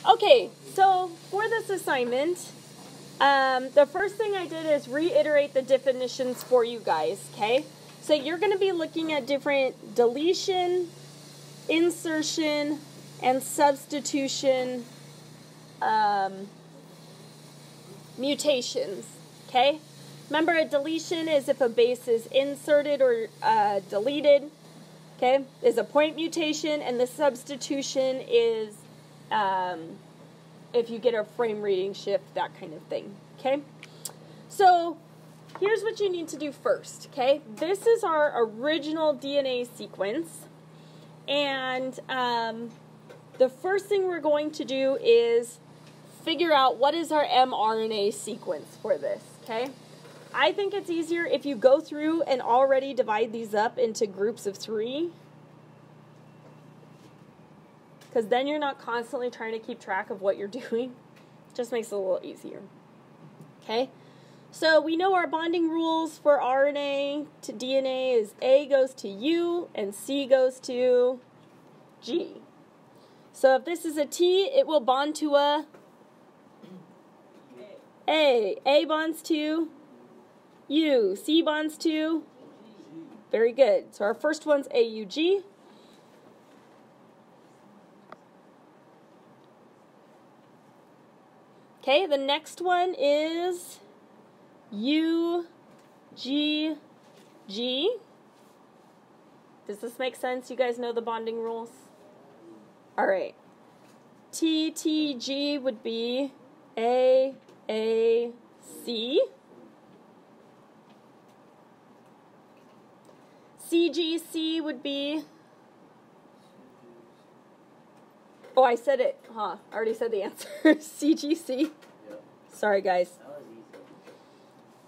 Okay, so for this assignment, the first thing I did is reiterate the definitions for you guys, okay? So you're going to be looking at different deletion, insertion, and substitution mutations, okay? Remember, a deletion is if a base is inserted or deleted, okay? Is a point mutation, and the substitution is if you get a frame reading shift, that kind of thing, okay? So here's what you need to do first, okay? This is our original DNA sequence, and the first thing we're going to do is figure out what is our mRNA sequence for this, okay? I think it's easier if you go through and already divide these up into groups of 3, because then you're not constantly trying to keep track of what you're doing. It just makes it a little easier, okay? So we know our bonding rules for RNA to DNA is A goes to U and C goes to G. So if this is a T, it will bond to a A. A bonds to U. C bonds to? Very good. So our first one's AUG. Okay, the next one is UGG. Does this make sense? You guys know the bonding rules? All right. TTG would be AAC. CGC would be, oh, I said it, huh? I already said the answer. CGC. Yep. Sorry, guys.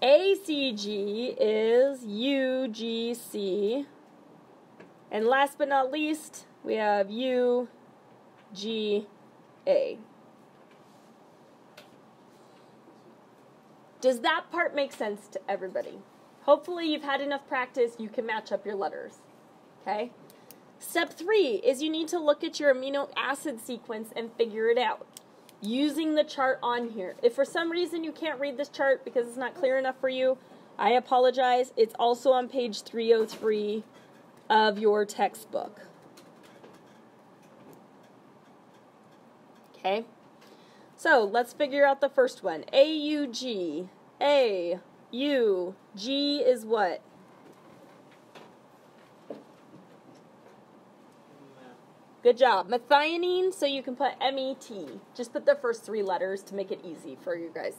ACG is UGC. And last but not least, we have UGA. Does that part make sense to everybody? Hopefully you've had enough practice, you can match up your letters, okay? Step 3 is you need to look at your amino acid sequence and figure it out using the chart on here. If for some reason you can't read this chart because it's not clear enough for you, I apologize. It's also on page 303 of your textbook. Okay? So let's figure out the first one. AUG. A. U. G is what? Good job. Methionine, so you can put M-E-T. Just put the first 3 letters to make it easy for you guys.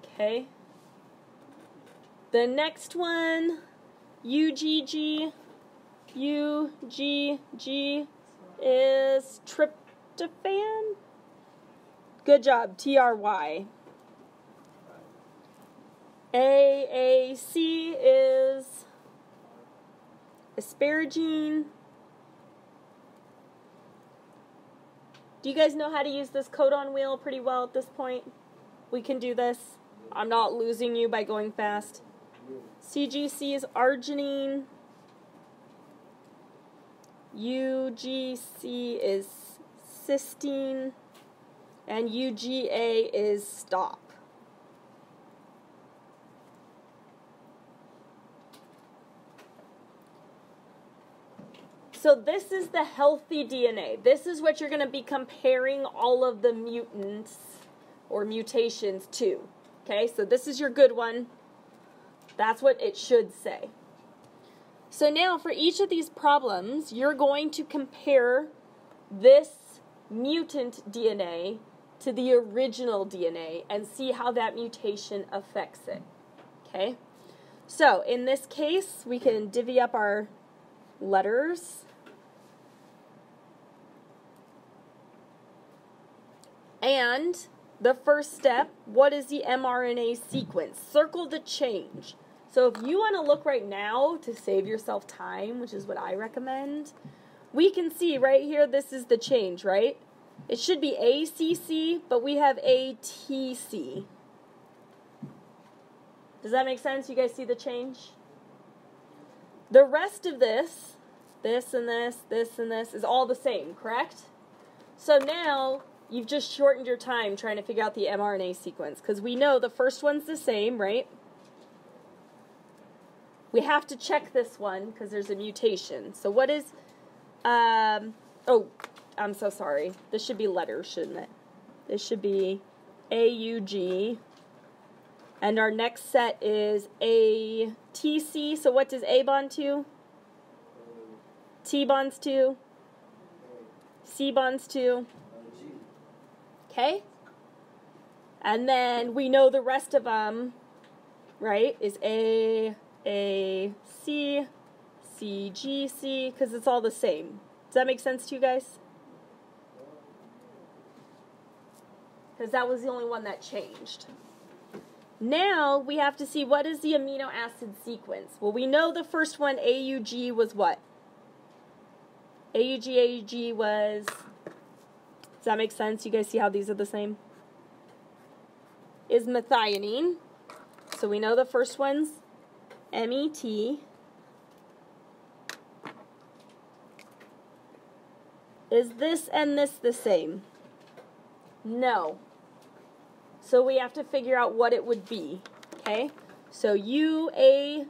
Okay. The next one, UGG. UGG is tryptophan. Good job. TRY. AAC is asparagine. Do you guys know how to use this codon wheel pretty well at this point? We can do this. I'm not losing you by going fast. CGC is arginine. UGC is cysteine. And UGA is stop. So this is the healthy DNA. This is what you're going to be comparing all of the mutants or mutations to. Okay, so this is your good one. That's what it should say. So now for each of these problems, you're going to compare this mutant DNA to the original DNA and see how that mutation affects it. Okay, so in this case, we can divvy up our letters. And the first step, what is the mRNA sequence? Circle the change. So if you want to look right now to save yourself time, which is what I recommend, we can see right here, this is the change, right? It should be ACC, but we have ATC. Does that make sense? You guys see the change? The rest of this and this and this is all the same, correct? So now you've just shortened your time trying to figure out the mRNA sequence, because we know the first one's the same, right? We have to check this one because there's a mutation. So what is, oh, I'm so sorry. This should be letters, shouldn't it? This should be AUG. And our next set is ATC. So what does A bond to? T bonds to? C bonds to? Okay? And then we know the rest of them, right, is A, C, C, G, C, because it's all the same. Does that make sense to you guys? Because that was the only one that changed. Now we have to see what is the amino acid sequence. Well, we know the first one, AUG, was what? AUG was, does that make sense? You guys see how these are the same? Is methionine. So we know the first one's MET. Is this and this the same? No. So we have to figure out what it would be. Okay? So UAG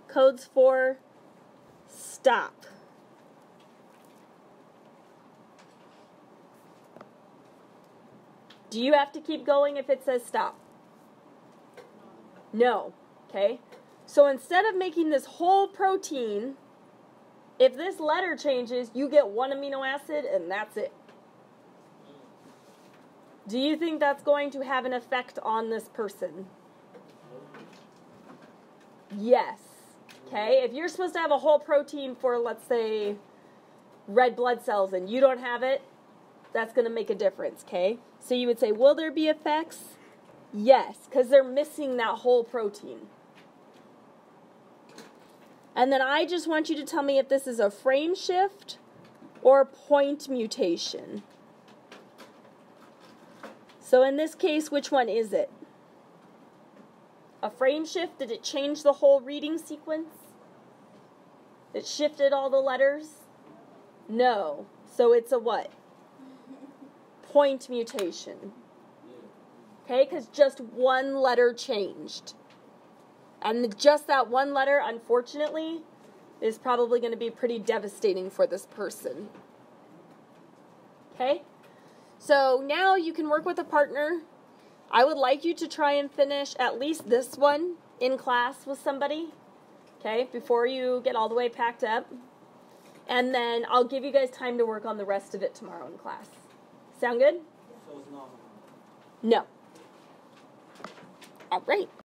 codes for stop. Do you have to keep going if it says stop? No. Okay? So instead of making this whole protein, if this letter changes, you get one amino acid and that's it. Do you think that's going to have an effect on this person? Yes. Okay? If you're supposed to have a whole protein for, let's say, red blood cells and you don't have it, that's going to make a difference, okay? So you would say, will there be effects? Yes, because they're missing that whole protein. And then I just want you to tell me if this is a frame shift or a point mutation. So in this case, which one is it? A frame shift? Did it change the whole reading sequence? It shifted all the letters? No. So it's a what? Point mutation. Okay, because just one letter changed. And just that one letter, unfortunately, is probably going to be pretty devastating for this person. Okay? So now you can work with a partner. I would like you to try and finish at least this one in class with somebody, okay, before you get all the way packed up. And then I'll give you guys time to work on the rest of it tomorrow in class. Sound good? So it's not. No. All right.